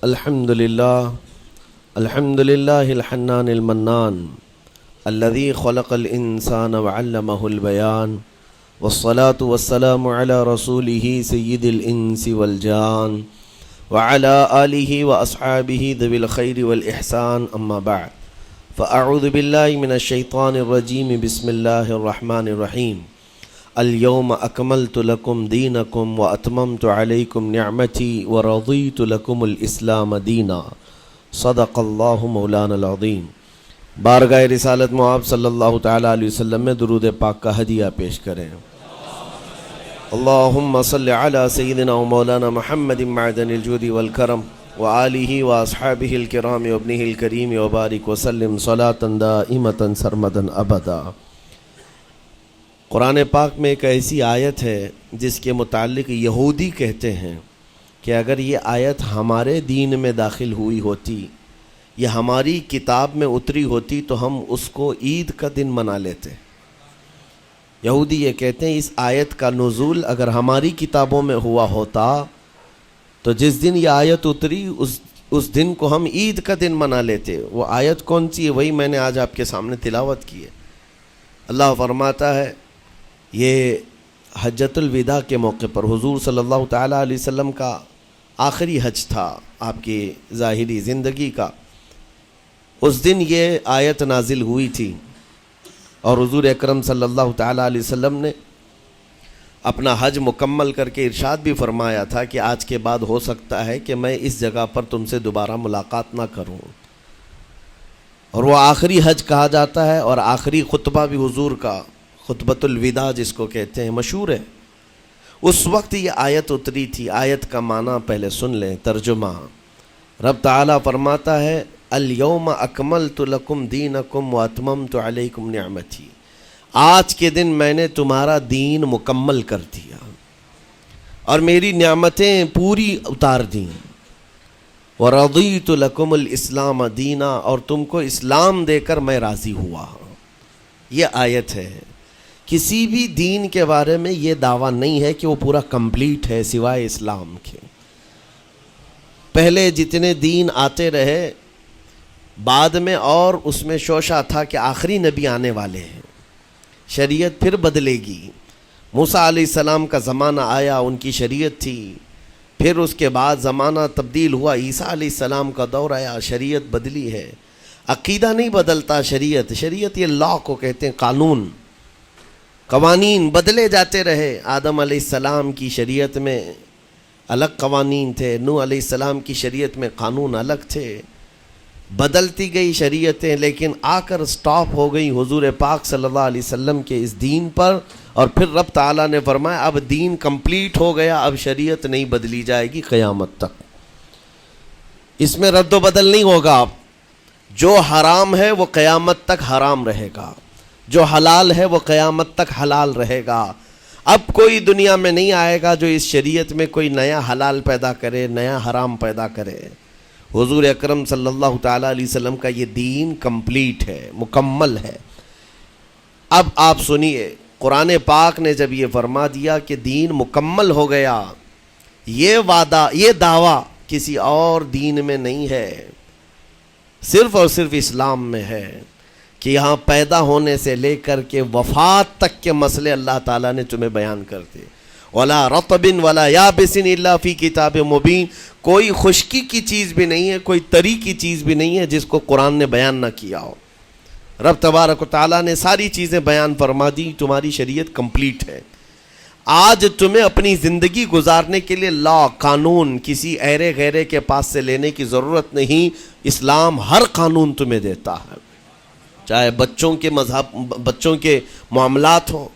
الحمد لله الحنان المنان الذي خلق الإنسان وعلمه البيان والصلاة والسلام على رسوله سيد الإنس والجان وعلى آله وأصحابه ذوي الخير والإحسان أما بعد فأعوذ بالله من الشيطان الرجيم بسم الله الرحمن الرحيم اليوم أكملت لكم دينكم وأتممت عليكم نعمتي ورضيت لكم الإسلام دينا صدق الله مولانا العظيم۔ بارگاہ رسالت معاب صلی اللہ تعالیٰ علیہ وسلم میں درود پاک کا ہدیہ پیش کریں۔ اللہم صلی علی سیدنا و مولانا محمد معدن الجود والکرم وآلہ واصحابہ الکرام وابنہ الکریم وبارک وسلم صلاة دائمة سرمدا ابدا۔ قرآن پاک میں ایک ایسی آیت ہے جس کے متعلق یہودی کہتے ہیں کہ اگر یہ آیت ہمارے دین میں داخل ہوئی ہوتی یا ہماری کتاب میں اتری ہوتی تو ہم اس کو عید کا دن منا لیتے۔ یہودی یہ کہتے ہیں اس آیت کا نزول اگر ہماری کتابوں میں ہوا ہوتا تو جس دن یہ آیت اتری اس دن کو ہم عید کا دن منا لیتے۔ وہ آیت کون سی ہے وہی میں نے آج آپ کے سامنے تلاوت کی ہے۔ اللہ فرماتا ہے یہ حجۃ الوداع کے موقع پر حضور صلی اللہ تعالیٰ علیہ وسلم کا آخری حج تھا آپ کی ظاہری زندگی کا۔ اس دن یہ آیت نازل ہوئی تھی اور حضور اکرم صلی اللہ تعالیٰ علیہ وسلم نے اپنا حج مکمل کر کے ارشاد بھی فرمایا تھا کہ آج کے بعد ہو سکتا ہے کہ میں اس جگہ پر تم سے دوبارہ ملاقات نہ کروں۔ اور وہ آخری حج کہا جاتا ہے اور آخری خطبہ بھی حضور کا خطبۃ الوداع جس کو کہتے ہیں مشہور ہے۔ اس وقت یہ آیت اتری تھی۔ آیت کا معنی پہلے سن لیں، ترجمہ۔ رب تعالیٰ فرماتا ہے الیوم اکملت لکم دینکم واتممت علیکم نعمتی، آج کے دن میں نے تمہارا دین مکمل کر دیا اور میری نعمتیں پوری اتار دیں۔ ورضیت لکم الاسلام دینا، اور تم کو اسلام دے کر میں راضی ہوا۔ یہ آیت ہے۔ کسی بھی دین کے بارے میں یہ دعویٰ نہیں ہے کہ وہ پورا کمپلیٹ ہے سوائے اسلام کے۔ پہلے جتنے دین آتے رہے بعد میں اور اس میں شوشہ تھا کہ آخری نبی آنے والے ہیں، شریعت پھر بدلے گی۔ موسیٰ علیہ السلام کا زمانہ آیا، ان کی شریعت تھی، پھر اس کے بعد زمانہ تبدیل ہوا، عیسیٰ علیہ السلام کا دور آیا، شریعت بدلی ہے۔ عقیدہ نہیں بدلتا، شریعت یہ لا کو کہتے ہیں، قانون، قوانین بدلے جاتے رہے۔ آدم علیہ السلام کی شریعت میں الگ قوانین تھے، نوح علیہ السلام کی شریعت میں قانون الگ تھے، بدلتی گئی شریعتیں، لیکن آ کر سٹاپ ہو گئی حضور پاک صلی اللہ علیہ وسلم کے اس دین پر۔ اور پھر رب تعالیٰ نے فرمایا اب دین کمپلیٹ ہو گیا، اب شریعت نہیں بدلی جائے گی قیامت تک، اس میں رد و بدل نہیں ہوگا۔ جو حرام ہے وہ قیامت تک حرام رہے گا، جو حلال ہے وہ قیامت تک حلال رہے گا۔ اب کوئی دنیا میں نہیں آئے گا جو اس شریعت میں کوئی نیا حلال پیدا کرے، نیا حرام پیدا کرے۔ حضور اکرم صلی اللہ تعالیٰ علیہ وسلم کا یہ دین کمپلیٹ ہے، مکمل ہے۔ اب آپ سنیے، قرآن پاک نے جب یہ فرما دیا کہ دین مکمل ہو گیا، یہ وعدہ، یہ دعویٰ کسی اور دین میں نہیں ہے، صرف اور صرف اسلام میں ہے کہ یہاں پیدا ہونے سے لے کر کے وفات تک کے مسئلے اللہ تعالیٰ نے تمہیں بیان کر دیے۔ وَلَا رَطْبٍ وَلَا يَابِسٍ إِلَّا فِي كِتَابٍ مُبِينٍ، کوئی خشکی کی چیز بھی نہیں ہے، کوئی تری کی چیز بھی نہیں ہے جس کو قرآن نے بیان نہ کیا ہو۔ رب تبارک و تعالیٰ نے ساری چیزیں بیان فرما دی، تمہاری شریعت کمپلیٹ ہے۔ آج تمہیں اپنی زندگی گزارنے کے لیے لا، قانون کسی ایرے غیرے کے پاس سے لینے کی ضرورت نہیں۔ اسلام ہر قانون تمہیں دیتا ہے، چاہے بچوں کے معاملات ہوں،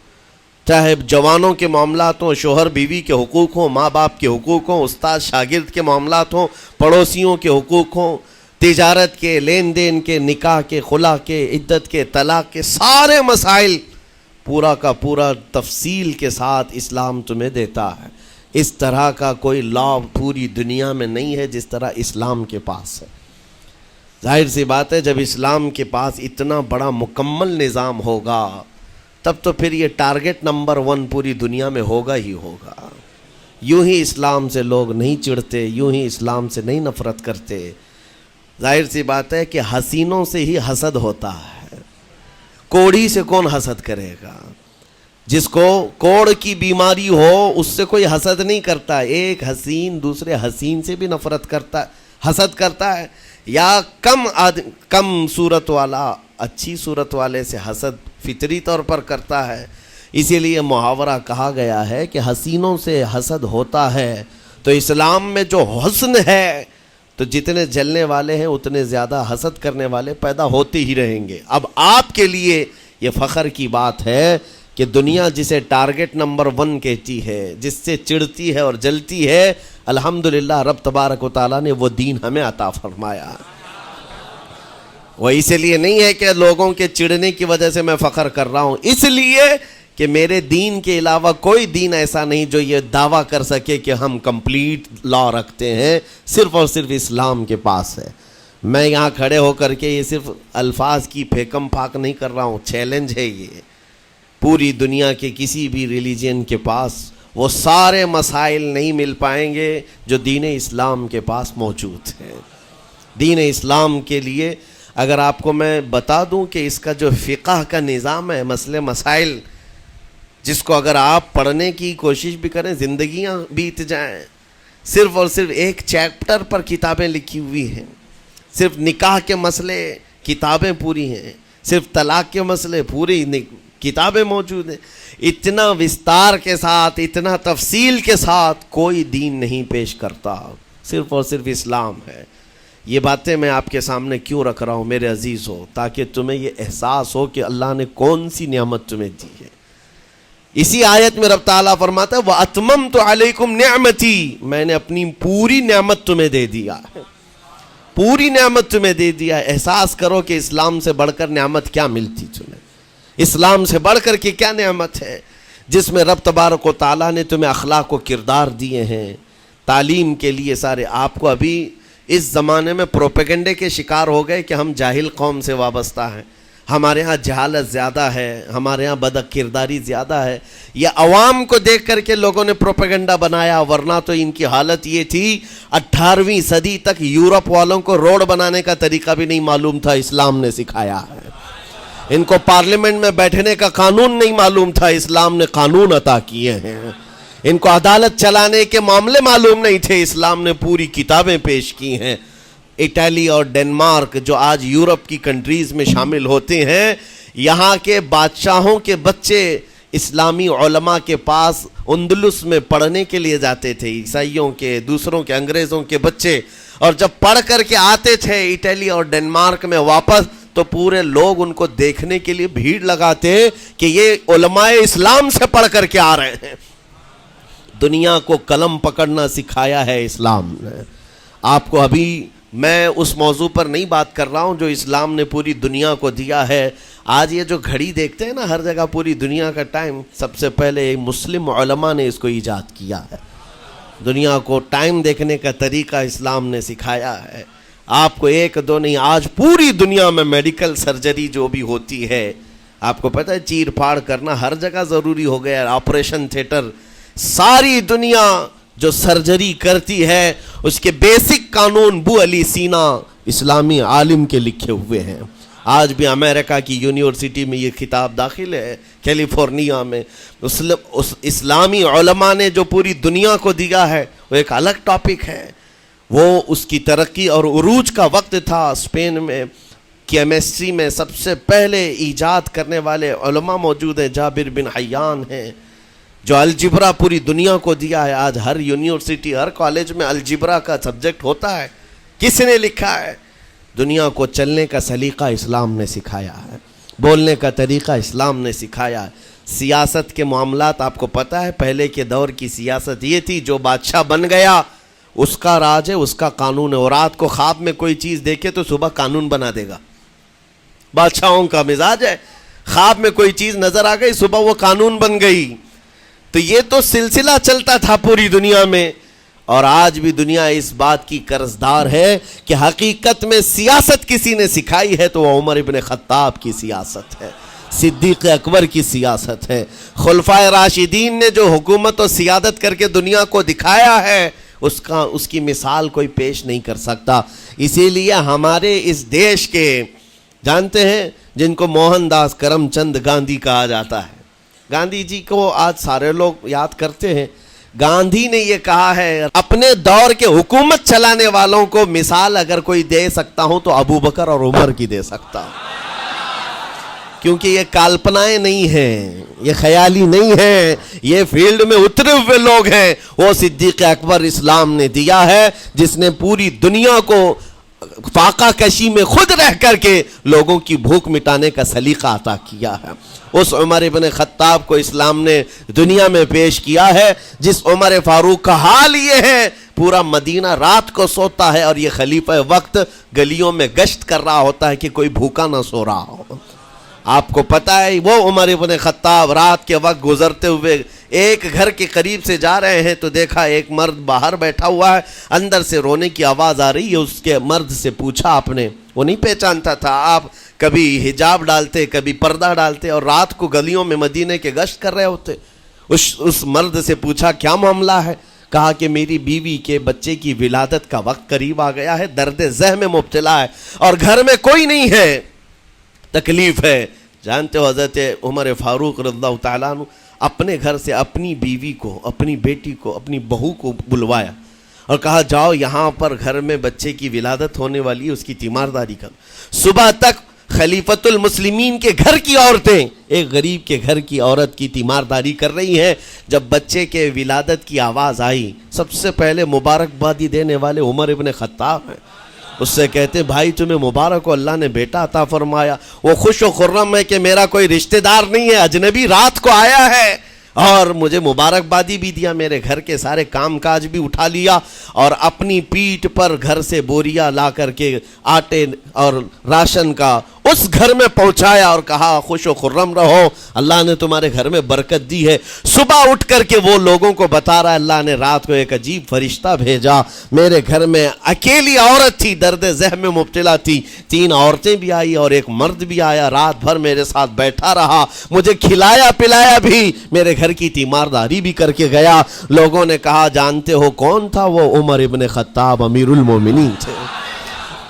چاہے جوانوں کے معاملات ہوں، شوہر بیوی کے حقوق ہوں، ماں باپ کے حقوق ہوں، استاد شاگرد کے معاملات ہوں، پڑوسیوں کے حقوق ہوں، تجارت کے، لین دین کے، نکاح کے، خلا کے، عدت کے، طلاق کے، سارے مسائل پورا کا پورا تفصیل کے ساتھ اسلام تمہیں دیتا ہے۔ اس طرح کا کوئی لا پوری دنیا میں نہیں ہے جس طرح اسلام کے پاس ہے۔ ظاہر سی بات ہے جب اسلام کے پاس اتنا بڑا مکمل نظام ہوگا تب تو پھر یہ ٹارگٹ نمبر 1 پوری دنیا میں ہوگا ہی ہوگا یوں ہی اسلام سے لوگ نہیں چڑھتے، یوں ہی اسلام سے نہیں نفرت کرتے۔ ظاہر سی بات ہے کہ حسینوں سے ہی حسد ہوتا ہے، کوڑی سے کون حسد کرے گا؟ جس کو کوڑ کی بیماری ہو اس سے کوئی حسد نہیں کرتا۔ ایک حسین دوسرے حسین سے بھی نفرت کرتا، حسد کرتا ہے، یا کم صورت والا اچھی صورت والے سے حسد فطری طور پر کرتا ہے۔ اسی لیے محاورہ کہا گیا ہے کہ حسینوں سے حسد ہوتا ہے، تو اسلام میں جو حسن ہے تو جتنے جلنے والے ہیں اتنے زیادہ حسد کرنے والے پیدا ہوتے ہی رہیں گے۔ اب آپ کے لیے یہ فخر کی بات ہے کہ دنیا جسے ٹارگٹ نمبر 1 کہتی ہے، جس سے چڑھتی ہے اور جلتی ہے، الحمدللہ رب تبارک و تعالیٰ نے وہ دین ہمیں عطا فرمایا۔ وہ اس لیے نہیں ہے کہ لوگوں کے چڑھنے کی وجہ سے میں فخر کر رہا ہوں، اس لیے کہ میرے دین کے علاوہ کوئی دین ایسا نہیں جو یہ دعویٰ کر سکے کہ ہم کمپلیٹ لا رکھتے ہیں، صرف اور صرف اسلام کے پاس ہے۔ میں یہاں کھڑے ہو کر کے یہ صرف الفاظ کی پھیکم پھاک نہیں کر رہا ہوں، چیلنج ہے یہ۔ پوری دنیا کے کسی بھی ریلیجن کے پاس وہ سارے مسائل نہیں مل پائیں گے جو دین اسلام کے پاس موجود ہیں۔ دین اسلام کے لیے اگر آپ کو میں بتا دوں کہ اس کا جو فقہ کا نظام ہے، مسئلے مسائل، جس کو اگر آپ پڑھنے کی کوشش بھی کریں زندگیاں بیت جائیں، صرف اور صرف ایک چیپٹر پر کتابیں لکھی ہوئی ہیں، صرف نکاح کے مسئلے کتابیں پوری ہیں، صرف طلاق کے مسئلے پوری کتابیں موجود ہیں۔ اتنا وستار کے ساتھ، اتنا تفصیل کے ساتھ کوئی دین نہیں پیش کرتا، صرف اور صرف اسلام ہے۔ یہ باتیں میں آپ کے سامنے کیوں رکھ رہا ہوں میرے عزیز ہو؟ تاکہ تمہیں یہ احساس ہو کہ اللہ نے کون سی نعمت تمہیں دی ہے۔ اسی آیت میں رب تعالیٰ فرماتا ہے وَأَتْمَمْتُ عَلَيْكُمْ نِعْمَتِي، میں نے اپنی پوری نعمت تمہیں دے دیا ہے، پوری نعمت تمہیں دے دیا ہے۔ احساس کرو کہ اسلام سے بڑھ کر نعمت کیا ملتی تمہیں، اسلام سے بڑھ کر کے کیا نعمت ہے، جس میں رب تبارک و تعالیٰ نے تمہیں اخلاق و کردار دیے ہیں، تعلیم کے لیے سارے۔ آپ کو ابھی اس زمانے میں پروپیگنڈے کے شکار ہو گئے کہ ہم جاہل قوم سے وابستہ ہیں، ہمارے ہاں جہالت زیادہ ہے، ہمارے ہاں بد کرداری زیادہ ہے۔ یہ عوام کو دیکھ کر کے لوگوں نے پروپیگنڈا بنایا، ورنہ تو ان کی حالت یہ تھی 18ویں صدی تک یورپ والوں کو روڈ بنانے کا طریقہ بھی نہیں معلوم تھا، اسلام نے سکھایا ہے۔ ان کو پارلیمنٹ میں بیٹھنے کا قانون نہیں معلوم تھا، اسلام نے قانون عطا کیے ہیں۔ ان کو عدالت چلانے کے معاملے معلوم نہیں تھے، اسلام نے پوری کتابیں پیش کی ہیں۔ اٹلی اور ڈنمارک جو آج یورپ کی کنٹریز میں شامل ہوتے ہیں، یہاں کے بادشاہوں کے بچے اسلامی علماء کے پاس اندلس میں پڑھنے کے لیے جاتے تھے، عیسائیوں کے، دوسروں کے، انگریزوں کے بچے، اور جب پڑھ کر کے آتے تھے اٹلی اور ڈنمارک میں واپس تو پورے لوگ ان کو دیکھنے کے لیے بھیڑ لگاتے کہ یہ علماء اسلام سے پڑھ کر کے آ رہے ہیں۔ دنیا کو قلم پکڑنا سکھایا ہے اسلام نے۔ آپ کو ابھی میں اس موضوع پر نہیں بات کر رہا ہوں جو اسلام نے پوری دنیا کو دیا ہے۔ آج یہ جو گھڑی دیکھتے ہیں نا ہر جگہ پوری دنیا کا ٹائم، سب سے پہلے مسلم علماء نے اس کو ایجاد کیا ہے۔ دنیا کو ٹائم دیکھنے کا طریقہ اسلام نے سکھایا ہے۔ آپ کو ایک دو نہیں، آج پوری دنیا میں میڈیکل سرجری جو بھی ہوتی ہے، آپ کو پتہ ہے چیر پھاڑ کرنا ہر جگہ ضروری ہو گیا ہے، آپریشن تھیٹر، ساری دنیا جو سرجری کرتی ہے اس کے بیسک قانون بو علی سینا اسلامی عالم کے لکھے ہوئے ہیں۔ آج بھی امریکہ کی یونیورسٹی میں یہ کتاب داخل ہے، کیلیفورنیا میں۔ اس اسلامی علماء نے جو پوری دنیا کو دیا ہے وہ ایک الگ ٹاپک ہے۔ وہ اس کی ترقی اور عروج کا وقت تھا۔ اسپین میں کیمسٹری میں سب سے پہلے ایجاد کرنے والے علماء موجود ہیں، جابر بن حیان ہیں، جو الجبرا پوری دنیا کو دیا ہے۔ آج ہر یونیورسٹی، ہر کالج میں الجبرا کا سبجیکٹ ہوتا ہے۔ کس نے لکھا ہے؟ دنیا کو چلنے کا سلیقہ اسلام نے سکھایا ہے، بولنے کا طریقہ اسلام نے سکھایا ہے۔ سیاست کے معاملات آپ کو پتہ ہے، پہلے کے دور کی سیاست یہ تھی جو بادشاہ بن گیا اس کا راج ہے، اس کا قانون ہے، اور رات کو خواب میں کوئی چیز دیکھے تو صبح قانون بنا دے گا۔ بادشاہوں کا مزاج ہے، خواب میں کوئی چیز نظر آ گئی صبح وہ قانون بن گئی۔ تو یہ تو سلسلہ چلتا تھا پوری دنیا میں، اور آج بھی دنیا اس بات کی قرضدار ہے کہ حقیقت میں سیاست کسی نے سکھائی ہے تو وہ عمر ابن خطاب کی سیاست ہے۔ صدیق اکبر کی سیاست ہے۔ خلفائے راشدین نے جو حکومت و سیادت کر کے دنیا کو دکھایا ہے اس کی مثال کوئی پیش نہیں کر سکتا۔ اسی لیے ہمارے اس دیش کے جانتے ہیں جن کو موہن داس کرم چند گاندھی کہا جاتا ہے، گاندھی جی کو آج سارے لوگ یاد کرتے ہیں۔ گاندھی نے یہ کہا ہے اپنے دور کے حکومت چلانے والوں کو مثال اگر کوئی دے سکتا ہوں تو ابو بکر اور عمر کی دے سکتا ہوں، کیونکہ یہ کالپنائیں نہیں ہیں، یہ خیالی نہیں ہیں، یہ فیلڈ میں اترے ہوئے لوگ ہیں۔ وہ صدیق اکبر اسلام نے دیا ہے جس نے پوری دنیا کو فاقہ کشی میں خود رہ کر کے لوگوں کی بھوک مٹانے کا سلیقہ عطا کیا ہے۔ اس عمر ابن خطاب کو اسلام نے دنیا میں پیش کیا ہے جس عمر فاروق کا حال یہ ہے پورا مدینہ رات کو سوتا ہے اور یہ خلیفہ وقت گلیوں میں گشت کر رہا ہوتا ہے کہ کوئی بھوکا نہ سو رہا ہو۔ آپ کو پتہ ہے وہ عمر ابن خطاب رات کے وقت گزرتے ہوئے ایک گھر کے قریب سے جا رہے ہیں تو دیکھا ایک مرد باہر بیٹھا ہوا ہے، اندر سے رونے کی آواز آ رہی ہے۔ اس کے مرد سے پوچھا آپ نے، وہ نہیں پہچانتا تھا، آپ کبھی حجاب ڈالتے کبھی پردہ ڈالتے اور رات کو گلیوں میں مدینے کے گشت کر رہے ہوتے۔ اس مرد سے پوچھا کیا معاملہ ہے؟ کہا کہ میری بیوی کے بچے کی ولادت کا وقت قریب آ گیا ہے، درد ذہ میں مبتلا ہے اور گھر میں کوئی نہیں ہے، تکلیف ہے۔ جانتے ہو حضرت عمر فاروق رضی اللہ تعالیٰ عنہ اپنے گھر سے اپنی بیوی کو، اپنی بیٹی کو، اپنی بہو کو بلوایا اور کہا جاؤ یہاں پر گھر میں بچے کی ولادت ہونے والی ہے، اس کی تیمارداری کرو۔ صبح تک خلیفۃ المسلمین کے گھر کی عورتیں ایک غریب کے گھر کی عورت کی تیمارداری کر رہی ہیں۔ جب بچے کے ولادت کی آواز آئی سب سے پہلے مبارکبادی دینے والے عمر ابن خطاب ہیں۔ اس سے کہتے بھائی تمہیں مبارک ہو، اللہ نے بیٹا عطا فرمایا۔ وہ خوش و خرم ہے کہ میرا کوئی رشتہ دار نہیں ہے، اجنبی رات کو آیا ہے اور مجھے مبارکبادی بھی دیا، میرے گھر کے سارے کام کاج بھی اٹھا لیا اور اپنی پیٹھ پر گھر سے بوریا لا کر کے آٹے اور راشن کا اس گھر میں پہنچایا اور کہا خوش و خرم رہو، اللہ نے تمہارے گھر میں برکت دی ہے۔ صبح اٹھ کر کے وہ لوگوں کو بتا رہا ہے اللہ نے رات کو ایک عجیب فرشتہ بھیجا، میرے گھر میں اکیلی عورت تھی، درد ذہ میں مبتلا تھی، 3 عورتیں بھی آئی اور ایک مرد بھی آیا، رات بھر میرے ساتھ بیٹھا رہا، مجھے کھلایا پلایا بھی، میرے گھر کی تیمارداری بھی کر کے گیا۔ لوگوں نے کہا جانتے ہو کون تھا؟ وہ عمر ابن خطاب امیر المومنین تھے۔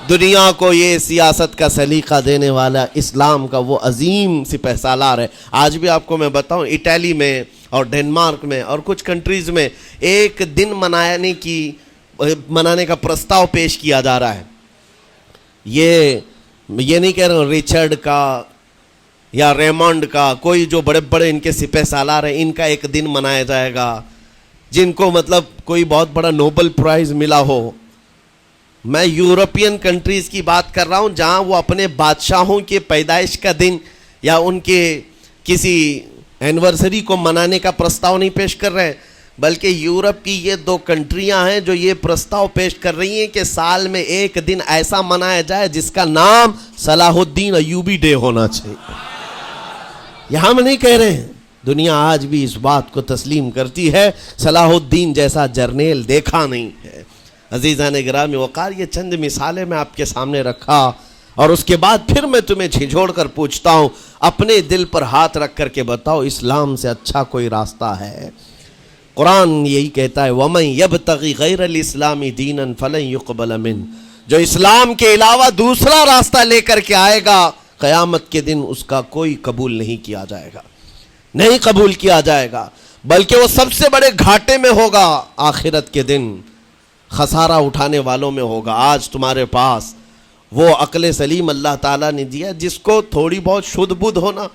دنیا کو یہ سیاست کا سلیقہ دینے والا اسلام کا وہ عظیم سپہ سالار ہے۔ آج بھی آپ کو میں بتاؤں اٹلی میں اور ڈنمارک میں اور کچھ کنٹریز میں ایک دن منانے کا پرستاؤ پیش کیا جا رہا ہے۔ یہ نہیں کہہ رہا ہوں ریچرڈ کا یا ریمونڈ کا، کوئی جو بڑے بڑے ان کے سپہ سالار ہیں ان کا ایک دن منایا جائے گا جن کو مطلب کوئی بہت بڑا نوبل پرائز ملا ہو۔ میں یورپین کنٹریز کی بات کر رہا ہوں جہاں وہ اپنے بادشاہوں کے پیدائش کا دن یا ان کے کسی اینیورسری کو منانے کا پرستاؤ نہیں پیش کر رہے، بلکہ یورپ کی یہ 2 کنٹریاں ہیں جو یہ پرستاؤ پیش کر رہی ہیں کہ سال میں ایک دن ایسا منایا جائے جس کا نام صلاح الدین ایوبی ڈے ہونا چاہیے۔ یہ ہم نہیں کہہ رہے ہیں، دنیا آج بھی اس بات کو تسلیم کرتی ہے، صلاح الدین جیسا جرنیل دیکھا نہیں ہے۔ عزیزان گرامی وقار، یہ چند مثالیں میں آپ کے سامنے رکھا اور اس کے بعد پھر میں تمہیں جھنجھوڑ کر پوچھتا ہوں، اپنے دل پر ہاتھ رکھ کر کے بتاؤ اسلام سے اچھا کوئی راستہ ہے؟ قرآن یہی کہتا ہے وَمَن يَبْتَغِ غَيْرَ الْإِسْلَامِ دِينًا فَلَن يُقْبَلَ مِنْهُ، جو اسلام کے علاوہ دوسرا راستہ لے کر کے آئے گا قیامت کے دن اس کا کوئی قبول نہیں کیا جائے گا، نہیں قبول کیا جائے گا، بلکہ وہ سب سے بڑے گھاٹے میں ہوگا، آخرت کے دن خسارہ اٹھانے والوں میں ہوگا۔ آج تمہارے پاس وہ عقل سلیم اللہ تعالیٰ نے دیا جس کو تھوڑی بہت شدھ بدھ ہونا،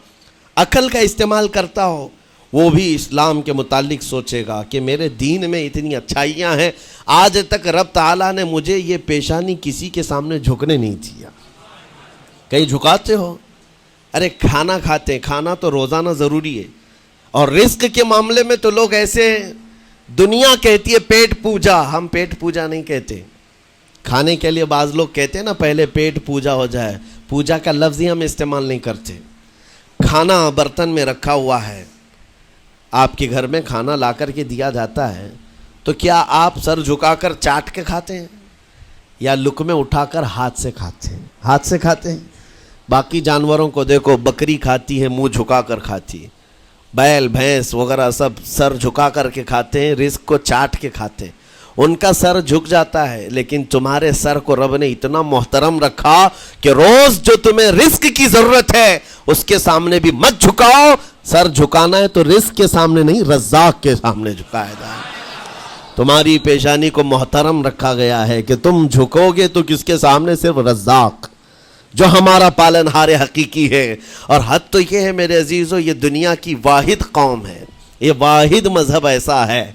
عقل کا استعمال کرتا ہو، وہ بھی اسلام کے متعلق سوچے گا کہ میرے دین میں اتنی اچھائیاں ہیں، آج تک رب تعالیٰ نے مجھے یہ پیشانی کسی کے سامنے جھکنے نہیں دیا۔ کہیں جھکاتے ہو؟ ارے کھانا کھاتے ہیں، کھانا تو روزانہ ضروری ہے، اور رزق کے معاملے میں تو لوگ ایسے، دنیا کہتی ہے پیٹ پوجا، ہم پیٹ پوجا نہیں کہتے۔ کھانے کے لیے بعض لوگ کہتے ہیں نا پہلے پیٹ پوجا ہو جائے، پوجا کا لفظ ہی ہم استعمال نہیں کرتے۔ کھانا برتن میں رکھا ہوا ہے، آپ کے گھر میں کھانا لا کر کے دیا جاتا ہے، تو کیا آپ سر جھکا کر چاٹ کے کھاتے ہیں یا لقمے اٹھا کر ہاتھ سے کھاتے ہیں؟ ہاتھ سے کھاتے ہیں۔ باقی جانوروں کو دیکھو، بکری کھاتی ہے منہ جھکا کر کھاتی ہے، بیل بھینس وغیرہ سب سر جھکا کر کے کھاتے ہیں، رزق کو چاٹ کے کھاتے ہیں، ان کا سر جھک جاتا ہے. لیکن تمہارے سر کو رب نے اتنا محترم رکھا کہ روز جو تمہیں رزق کی ضرورت ہے اس کے سامنے بھی مت جھکاؤ. سر جھکانا ہے تو رزق کے سامنے نہیں، رزاق کے سامنے جھکایا جائے. تمہاری پیشانی کو محترم رکھا گیا ہے کہ تم جھکو گے تو کس کے سامنے؟ صرف رزاق جو ہمارا پالنہار حقیقی ہے. اور حد تو یہ ہے میرے عزیزو، یہ دنیا کی واحد قوم ہے، یہ واحد مذہب ایسا ہے،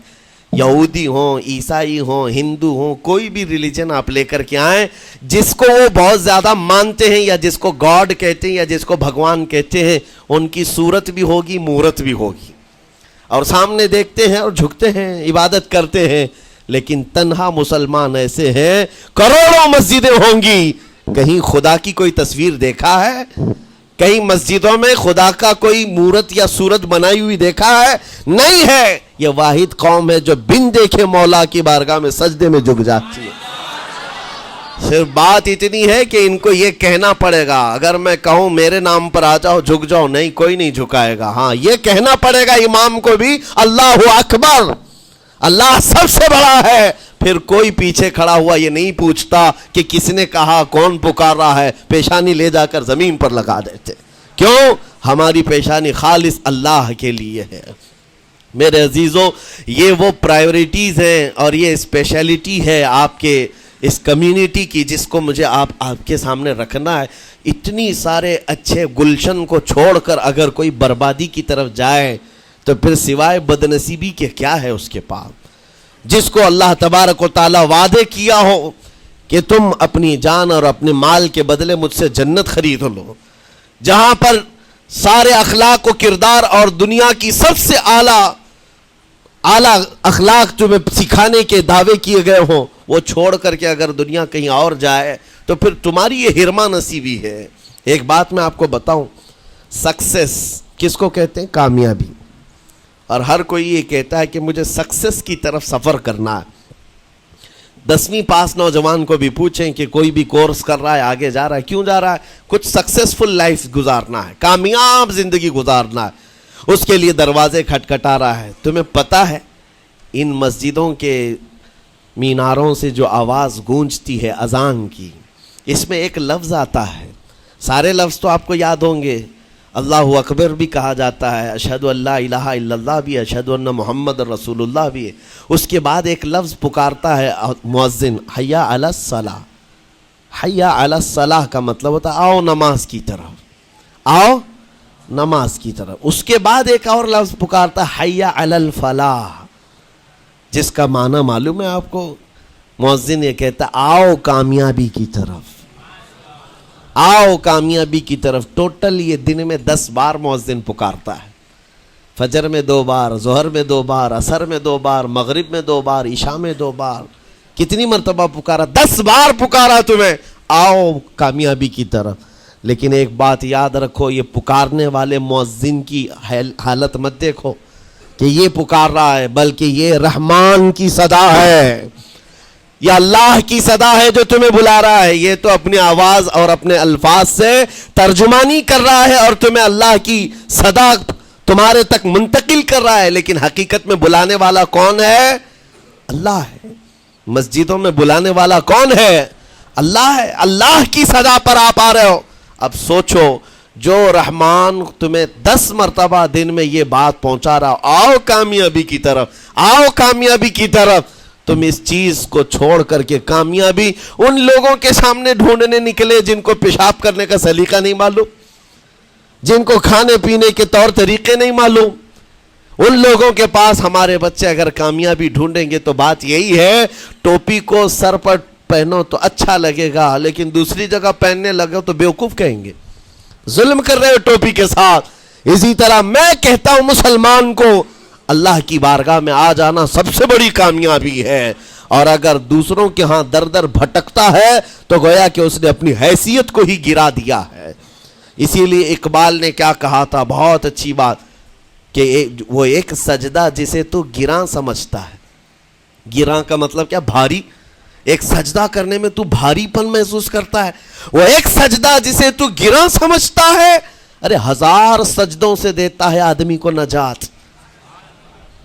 یہودی ہوں، عیسائی ہوں، ہندو ہوں، کوئی بھی ریلیجن آپ لے کر کے آئیں، جس کو وہ بہت زیادہ مانتے ہیں یا جس کو گاڈ کہتے ہیں یا جس کو بھگوان کہتے ہیں، ان کی صورت بھی ہوگی، مورت بھی ہوگی، اور سامنے دیکھتے ہیں اور جھکتے ہیں، عبادت کرتے ہیں. لیکن تنہا مسلمان ایسے ہیں، کروڑوں مسجدیں ہوں گی، کہیں خدا کی کوئی تصویر دیکھا ہے؟ کہیں مسجدوں میں خدا کا کوئی مورت یا صورت بنائی ہوئی دیکھا ہے؟ نہیں ہے. یہ واحد قوم ہے جو بن دیکھے مولا کی بارگاہ میں سجدے میں جھک جاتی ہے. صرف بات اتنی ہے کہ ان کو یہ کہنا پڑے گا، اگر میں کہوں میرے نام پر آ جاؤ جھک جاؤ، نہیں، کوئی نہیں جھکائے گا. ہاں یہ کہنا پڑے گا امام کو بھی، اللہ اکبر، اللہ سب سے بڑا ہے. پھر کوئی پیچھے کھڑا ہوا یہ نہیں پوچھتا کہ کس نے کہا، کون پکار رہا ہے، پیشانی لے جا کر زمین پر لگا دیتے. کیوں؟ ہماری پیشانی خالص اللہ کے لیے ہے. میرے عزیزو، یہ وہ پرائیورٹیز ہیں اور یہ اسپیشلٹی ہے آپ کے اس کمیونٹی کی، جس کو مجھے آپ کے سامنے رکھنا ہے. اتنی سارے اچھے گلشن کو چھوڑ کر اگر کوئی بربادی کی طرف جائے تو پھر سوائے بدنصیبی کے کیا ہے اس کے پاس؟ جس کو اللہ تبارک و تعالی وعدے کیا ہو کہ تم اپنی جان اور اپنے مال کے بدلے مجھ سے جنت خرید لو، جہاں پر سارے اخلاق و کردار اور دنیا کی سب سے اعلیٰ اخلاق تمہیں سکھانے کے دعوے کیے گئے ہوں، وہ چھوڑ کر کے اگر دنیا کہیں اور جائے تو پھر تمہاری یہ ہرما نصیبی ہے. ایک بات میں آپ کو بتاؤں، سکسیس کس کو کہتے ہیں؟ کامیابی. اور ہر کوئی یہ کہتا ہے کہ مجھے سکسیس کی طرف سفر کرنا ہے. 10ویں پاس نوجوان کو بھی پوچھیں کہ کوئی بھی کورس کر رہا ہے، آگے جا رہا ہے، کیوں جا رہا ہے؟ کچھ سکسیسفل لائف گزارنا ہے، کامیاب زندگی گزارنا ہے، اس کے لیے دروازے کھٹکھٹا رہا ہے. تمہیں پتہ ہے ان مسجدوں کے میناروں سے جو آواز گونجتی ہے اذان کی، اس میں ایک لفظ آتا ہے، سارے لفظ تو آپ کو یاد ہوں گے، اللہ اکبر بھی کہا جاتا ہے، اشہد ان لا الہ الا اللہ بھی، اشہد ان محمد رسول اللہ بھی ہے. اس کے بعد ایک لفظ پکارتا ہے مؤذن، حی علی الصلاۃ. حی علی الصلاۃ کا مطلب ہوتا ہے آؤ نماز کی طرف، آؤ نماز کی طرف. اس کے بعد ایک اور لفظ پکارتا ہے حی علی الفلاح، جس کا معنی معلوم ہے آپ کو؟ مؤذن یہ کہتا ہے آؤ کامیابی کی طرف، آؤ کامیابی کی طرف. ٹوٹل یہ دن میں 10 بار مؤذن پکارتا ہے. فجر میں 2 بار، ظہر میں 2 بار، عصر میں 2 بار، مغرب میں 2 بار، عشاء میں 2 بار. کتنی مرتبہ پکارا؟ 10 بار پکارا تمہیں، آؤ کامیابی کی طرف. لیکن ایک بات یاد رکھو، یہ پکارنے والے مؤذن کی حالت مت دیکھو کہ یہ پکار رہا ہے، بلکہ یہ رحمان کی صدا ہے، یہ اللہ کی صدا ہے جو تمہیں بلا رہا ہے. یہ تو اپنی آواز اور اپنے الفاظ سے ترجمانی کر رہا ہے اور تمہیں اللہ کی صدا تمہارے تک منتقل کر رہا ہے. لیکن حقیقت میں بلانے والا کون ہے؟ اللہ ہے. مسجدوں میں بلانے والا کون ہے؟ اللہ ہے. اللہ کی صدا پر آپ آ رہے ہو. اب سوچو، جو رحمان تمہیں 10 مرتبہ دن میں یہ بات پہنچا رہا، آؤ کامیابی کی طرف، آؤ کامیابی کی طرف، تم اس چیز کو چھوڑ کر کے کامیابی ان لوگوں کے سامنے ڈھونڈنے نکلے جن کو پیشاب کرنے کا سلیقہ نہیں معلوم، جن کو کھانے پینے کے طور طریقے نہیں معلوم. ان لوگوں کے پاس ہمارے بچے اگر کامیابی ڈھونڈیں گے تو بات یہی ہے، ٹوپی کو سر پر پہنو تو اچھا لگے گا، لیکن دوسری جگہ پہننے لگو تو بیوقوف کہیں گے، ظلم کر رہے ہو ٹوپی کے ساتھ. اسی طرح میں کہتا ہوں مسلمان کو اللہ کی بارگاہ میں آ جانا سب سے بڑی کامیابی ہے. اور اگر دوسروں کے ہاں در در بھٹکتا ہے تو گویا کہ اس نے اپنی حیثیت کو ہی گرا دیا ہے. اسی لیے اقبال نے کیا کہا تھا، بہت اچھی بات، کہ وہ ایک سجدہ جسے تو گراں سمجھتا ہے. گراں کا مطلب کیا؟ بھاری. ایک سجدہ کرنے میں تو بھاری پن محسوس کرتا ہے، وہ ایک سجدہ جسے تو گراں سمجھتا ہے، ارے 1000 سجدوں سے دیتا ہے آدمی کو نجات۔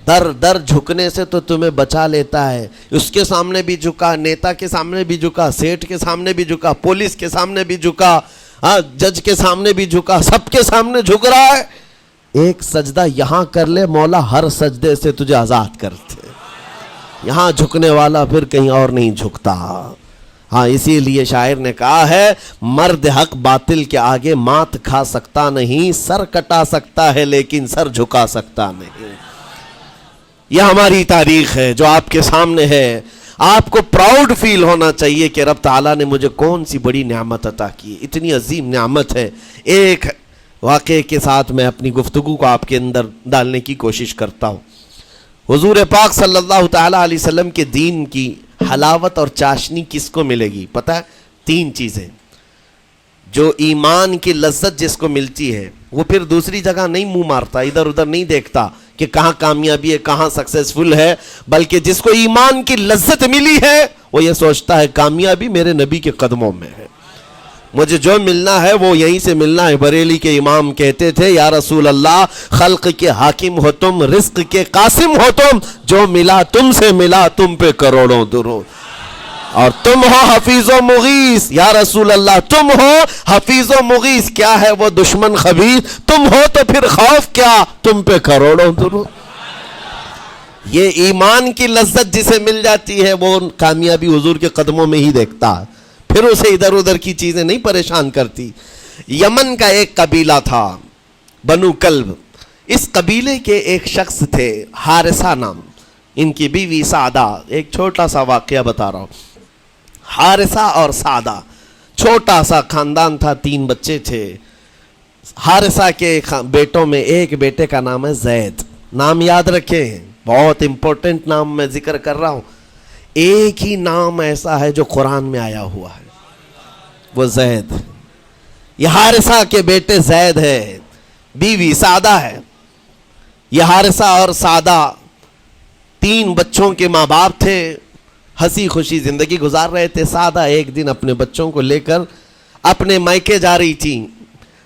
در در جھکنے سے تو تمہیں بچا لیتا ہے۔ اس کے سامنے بھی جھکا، نیتا کے سامنے بھی جھکا، سیٹ کے سامنے بھی جھکا، پولیس کے سامنے بھی جھکا، جج کے سامنے بھی جھکا، سب کے سامنے جھک رہا ہے۔ ایک سجدہ یہاں کر لے، مولا ہر سجدے سے تجھے آزاد کرتے۔ یہاں جھکنے والا پھر کہیں اور نہیں جھکتا۔ ہاں اسی لیے شاعر نے کہا ہے، مرد حق باطل کے آگے مات کھا سکتا نہیں، سر کٹا سکتا ہے لیکن سر جھکا سکتا نہیں۔ یہ ہماری تاریخ ہے جو آپ کے سامنے ہے۔ آپ کو پراؤڈ فیل ہونا چاہیے کہ رب تعالیٰ نے مجھے کون سی بڑی نعمت عطا کی، اتنی عظیم نعمت ہے۔ ایک واقعے کے ساتھ میں اپنی گفتگو کو آپ کے اندر ڈالنے کی کوشش کرتا ہوں۔ حضور پاک صلی اللہ تعالیٰ علیہ وسلم کے دین کی حلاوت اور چاشنی کس کو ملے گی؟ پتہ ہے 3 چیزیں جو ایمان کی لذت جس کو ملتی ہے وہ پھر دوسری جگہ نہیں منہ مارتا، ادھر ادھر نہیں دیکھتا کہ کہاں کامیابی ہے، کہاں سکسیسفل ہے، بلکہ جس کو ایمان کی لذت ملی ہے وہ یہ سوچتا ہے کامیابی میرے نبی کے قدموں میں ہے، مجھے جو ملنا ہے وہ یہیں سے ملنا ہے۔ بریلی کے امام کہتے تھے، یا رسول اللہ خلق کے حاکم ہو تم، رزق کے قاسم ہو تم، جو ملا تم سے ملا تم پہ کروڑوں درود، اور تم ہو حفیظ و مغیث، یا رسول اللہ تم ہو حفیظ و مغیث، کیا ہے وہ دشمن خبیث، تم ہو تو پھر خوف کیا، تم پہ کروڑوں درود۔ یہ ایمان کی لذت جسے مل جاتی ہے وہ کامیابی حضور کے قدموں میں ہی دیکھتا ہے، پھر اسے ادھر ادھر کی چیزیں نہیں پریشان کرتی۔ یمن کا ایک قبیلہ تھا بنو کلب، اس قبیلے کے ایک شخص تھے حارثہ نام، ان کی بیوی سعدہ۔ ایک چھوٹا سا واقعہ بتا رہا ہوں۔ حارثہ اور سعدہ چھوٹا سا خاندان تھا، 3 بچے تھے۔ حارثہ کے بیٹوں میں ایک بیٹے کا نام ہے زید، نام یاد رکھیں، بہت امپورٹنٹ نام میں ذکر کر رہا ہوں۔ ایک ہی نام ایسا ہے جو قرآن میں آیا ہوا ہے، وہ زید۔ یہ حارثہ کے بیٹے زید ہے، بیوی سعدہ ہے۔ یہ حارثہ اور سعدہ 3 بچوں کے ماں باپ تھے، ہنسی خوشی زندگی گزار رہے تھے۔ سعدہ ایک دن اپنے بچوں کو لے کر اپنے میکے جا رہی تھی،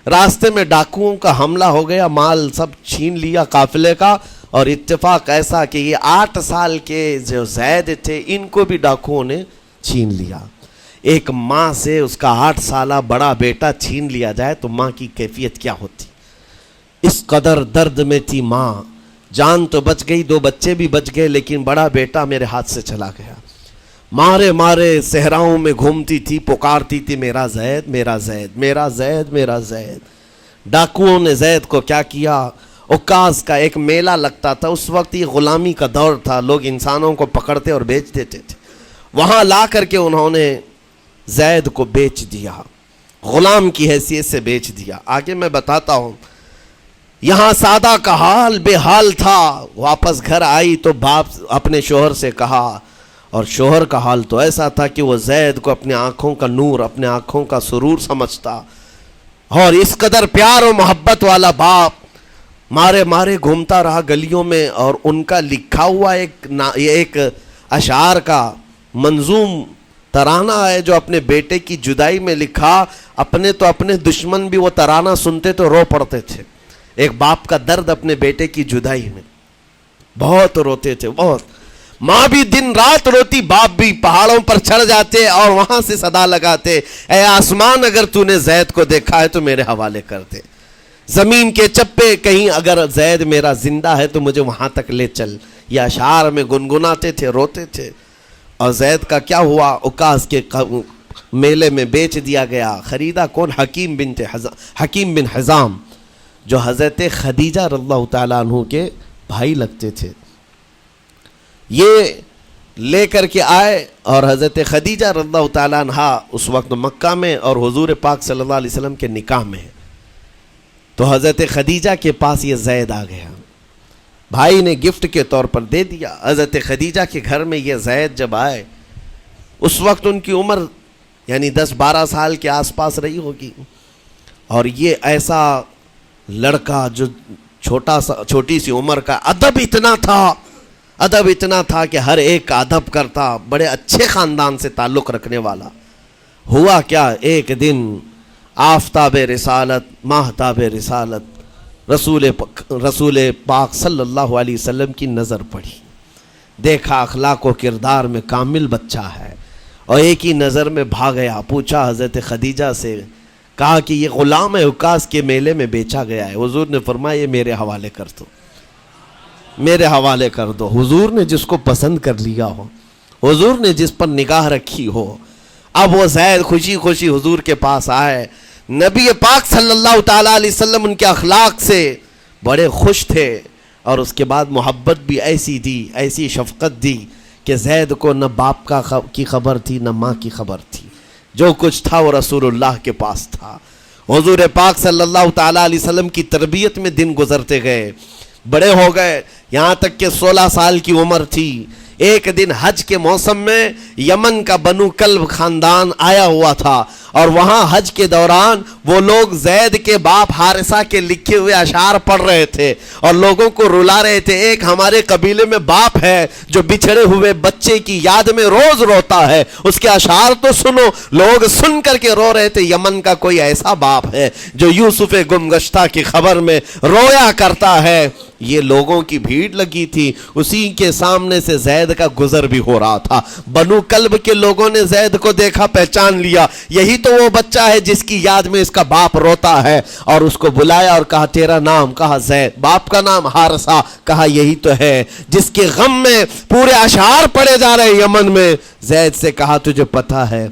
راستے میں ڈاکوؤں کا حملہ ہو گیا، مال سب چھین لیا قافلے کا، اور اتفاق ایسا کہ یہ 8 سال کے جو زید تھے ان کو بھی ڈاکوؤں نے چھین لیا۔ ایک ماں سے اس کا 8 سالہ بڑا بیٹا چھین لیا جائے تو ماں کی کیفیت کیا ہوتی؟ اس قدر درد میں تھی ماں، جان تو بچ گئی، 2 بچے بھی بچ گئے، لیکن بڑا بیٹا میرے ہاتھ سے چلا گیا۔ مارے مارے صحراؤں میں گھومتی تھی، پکارتی تھی میرا زید میرا زید میرا زید میرا زید۔ ڈاکوؤں نے زید کو کیا کیا؟ عکاظ کا ایک میلہ لگتا تھا، اس وقت یہ غلامی کا دور تھا، لوگ انسانوں کو پکڑتے اور بیچ دیتے تھے، وہاں لا کر کے انہوں نے زید کو بیچ دیا، غلام کی حیثیت سے بیچ دیا۔ آگے میں بتاتا ہوں۔ یہاں سعدہ کا حال بے حال تھا، واپس گھر آئی تو باپ اپنے شوہر سے کہا، اور شوہر کا حال تو ایسا تھا کہ وہ زید کو اپنے آنکھوں کا نور، اپنے آنکھوں کا سرور سمجھتا، اور اس قدر پیار و محبت والا باپ مارے مارے گھومتا رہا گلیوں میں، اور ان کا لکھا ہوا ایک اشعار کا منظوم ترانہ ہے جو اپنے بیٹے کی جدائی میں لکھا۔ اپنے تو اپنے دشمن بھی وہ ترانہ سنتے تو رو پڑتے تھے۔ ایک باپ کا درد اپنے بیٹے کی جدائی میں، بہت روتے تھے، بہت۔ ماں بھی دن رات روتی، باپ بھی پہاڑوں پر چڑھ جاتے اور وہاں سے صدا لگاتے، اے آسمان اگر تو نے زید کو دیکھا ہے تو میرے حوالے کر دے، زمین کے چپے کہیں اگر زید میرا زندہ ہے تو مجھے وہاں تک لے چل۔ یہ اشعار میں گنگناتے تھے، روتے تھے۔ اور زید کا کیا ہوا؟ عکاظ کے میلے میں بیچ دیا گیا۔ خریدا کون؟ حکیم بن حزام، جو حضرت خدیجہ رضی اللہ تعالیٰ عنہ کے بھائی لگتے تھے۔ یہ لے کر کے آئے اور حضرت خدیجہ رضی اللہ تعالیٰ عنہ اس وقت مکہ میں اور حضور پاک صلی اللہ علیہ وسلم کے نکاح میں، تو حضرت خدیجہ کے پاس یہ زید آ گیا، بھائی نے گفٹ کے طور پر دے دیا۔ حضرت خدیجہ کے گھر میں یہ زید جب آئے، اس وقت ان کی عمر یعنی 10-12 سال کے آس پاس رہی ہوگی، اور یہ ایسا لڑکا جو چھوٹی سی عمر کا، ادب اتنا تھا، ادب اتنا تھا کہ ہر ایک کا ادب کرتا, بڑے اچھے خاندان سے تعلق رکھنے والا. ہوا کیا, ایک دن آفتاب رسالت, ماہتاب رسالت رسول پاک صلی اللہ علیہ وسلم کی نظر پڑی. دیکھا اخلاق و کردار میں کامل بچہ ہے, اور ایک ہی نظر میں بھاگ گیا. پوچھا حضرت خدیجہ سے, کہا کہ یہ غلام عکاظ کے میلے میں بیچا گیا ہے. حضور نے فرمایا یہ میرے حوالے کر دو, میرے حوالے کر دو. حضور نے جس کو پسند کر لیا ہو, حضور نے جس پر نگاہ رکھی ہو. اب وہ زید خوشی خوشی حضور کے پاس آئے. نبی پاک صلی اللہ تعالیٰ علیہ وسلم ان کے اخلاق سے بڑے خوش تھے, اور اس کے بعد محبت بھی ایسی دی, ایسی شفقت دی کہ زید کو نہ باپ کی خبر تھی نہ ماں کی خبر تھی. جو کچھ تھا وہ رسول اللہ کے پاس تھا. حضور پاک صلی اللہ تعالیٰ علیہ وسلم کی تربیت میں دن گزرتے گئے, بڑے ہو گئے, یہاں تک کہ 16 سال کی عمر تھی. ایک دن حج کے موسم میں یمن کا بنو کلب خاندان آیا ہوا تھا, اور وہاں حج کے دوران وہ لوگ زید کے باپ حارثہ کے لکھے ہوئے اشعار پڑھ رہے تھے اور لوگوں کو رلا رہے تھے. ایک ہمارے قبیلے میں باپ ہے جو بچھڑے ہوئے بچے کی یاد میں روز روتا ہے, اس کے اشعار تو سنو. لوگ سن کر کے رو رہے تھے, یمن کا کوئی ایسا باپ ہے جو یوسف گم گشتہ کی خبر میں رویا کرتا ہے. یہ لوگوں کی بھیڑ لگی تھی, اسی کے سامنے سے زید کا گزر بھی ہو رہا تھا. بنو کلب کے لوگوں نے زید کو دیکھا, پہچان لیا, یہی تو وہ بچہ ہے جس کی یاد میں اس کا باپ روتا ہے. اور اس کو بلایا اور کہا تیرا نام, کہا زید. باپ کا نام حارثہ, کہا یہی تو ہے جس کے غم میں پورے اشعار پڑے جا رہے یمن میں. زید سے کہا تجھے پتہ ہے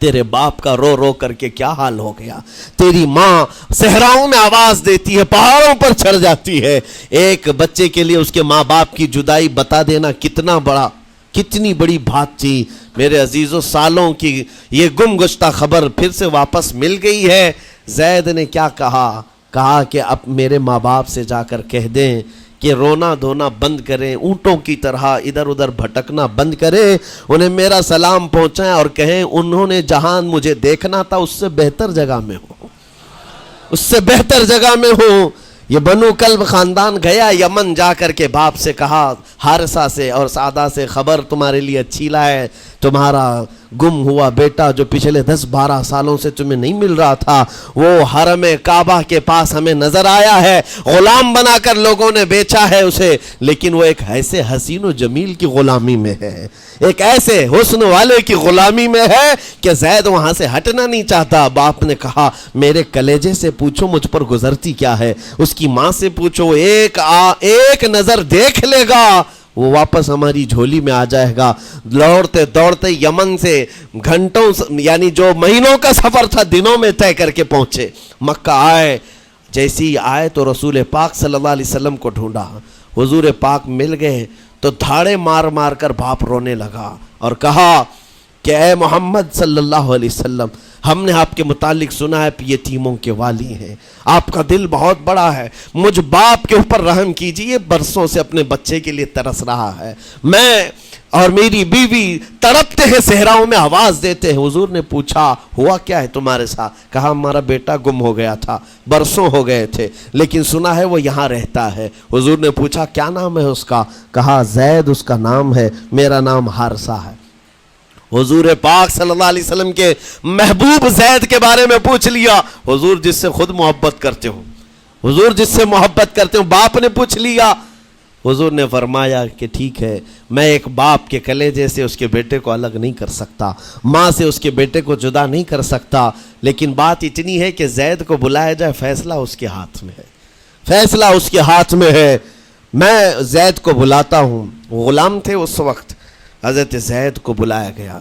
تیرے باپ کا رو رو کر کے کیا حال ہو گیا؟ تیری ماں صحراؤں میں آواز دیتی ہے, پہاڑوں پر چڑھ جاتی ہے. ایک بچے کے لیے اس کے ماں باپ کی جدائی بتا دینا کتنی بڑی بات تھی. میرے عزیزوں, سالوں کی یہ گم گشتہ خبر پھر سے واپس مل گئی ہے. زید نے کیا کہا کہ اب میرے ماں باپ سے جا کر کہہ دیں کہ رونا دھونا بند کریں, اونٹوں کی طرح ادھر ادھر بھٹکنا بند کریں, انہیں میرا سلام پہنچائیں اور کہیں انہوں نے جہاں مجھے دیکھنا تھا اس سے بہتر جگہ میں ہوں, اس سے بہتر جگہ میں ہوں. یہ بنو کلب خاندان گیا یمن, جا کر کے باپ سے کہا, حارثہ سے اور سعدہ سے, خبر تمہارے لیے اچھی لائے, تمہارا گم ہوا بیٹا جو پچھلے 10-12 سالوں سے تمہیں نہیں مل رہا تھا وہ حرم کعبہ کے پاس ہمیں نظر آیا ہے. غلام بنا کر لوگوں نے بیچا ہے اسے, لیکن وہ ایک ایسے حسین و جمیل کی غلامی میں ہے, ایک ایسے حسن والے کی غلامی میں ہے کہ زید وہاں سے ہٹنا نہیں چاہتا. باپ نے کہا میرے کلیجے سے پوچھو مجھ پر گزرتی کیا ہے, اس کی ماں سے پوچھو, ایک نظر دیکھ لے گا وہ واپس ہماری جھولی میں آ جائے گا. دوڑتے دوڑتے یمن سے گھنٹوں یعنی جو مہینوں کا سفر تھا دنوں میں طے کر کے پہنچے. مکہ آئے, جیسی آئے تو رسول پاک صلی اللہ علیہ وسلم کو ڈھونڈا. حضور پاک مل گئے تو دھاڑے مار مار کر باپ رونے لگا اور کہا کہ اے محمد صلی اللہ علیہ وسلم, ہم نے آپ کے متعلق سنا ہے یتیموں کے والی ہیں, آپ کا دل بہت بڑا ہے, مجھ باپ کے اوپر رحم کیجئے, برسوں سے اپنے بچے کے لیے ترس رہا ہے, میں اور میری بیوی تڑپتے ہیں, صحراؤں میں آواز دیتے ہیں. حضور نے پوچھا ہوا کیا ہے تمہارے ساتھ؟ کہا ہمارا بیٹا گم ہو گیا تھا, برسوں ہو گئے تھے, لیکن سنا ہے وہ یہاں رہتا ہے. حضور نے پوچھا کیا نام ہے اس کا؟ کہا زید اس کا نام ہے, میرا نام حارثہ ہے. حضور پاک صلی اللہ علیہ وسلم کے محبوب زید کے بارے میں پوچھ لیا. حضور جس سے خود محبت کرتے ہو, حضور جس سے محبت کرتے ہو, باپ نے پوچھ لیا. حضور نے فرمایا کہ ٹھیک ہے, میں ایک باپ کے کلیجے سے اس کے بیٹے کو الگ نہیں کر سکتا, ماں سے اس کے بیٹے کو جدا نہیں کر سکتا, لیکن بات اتنی ہے کہ زید کو بلایا جائے, فیصلہ اس کے ہاتھ میں ہے, فیصلہ اس کے ہاتھ میں ہے. میں زید کو بلاتا ہوں. غلام تھے اس وقت, حضرت زید کو بلایا گیا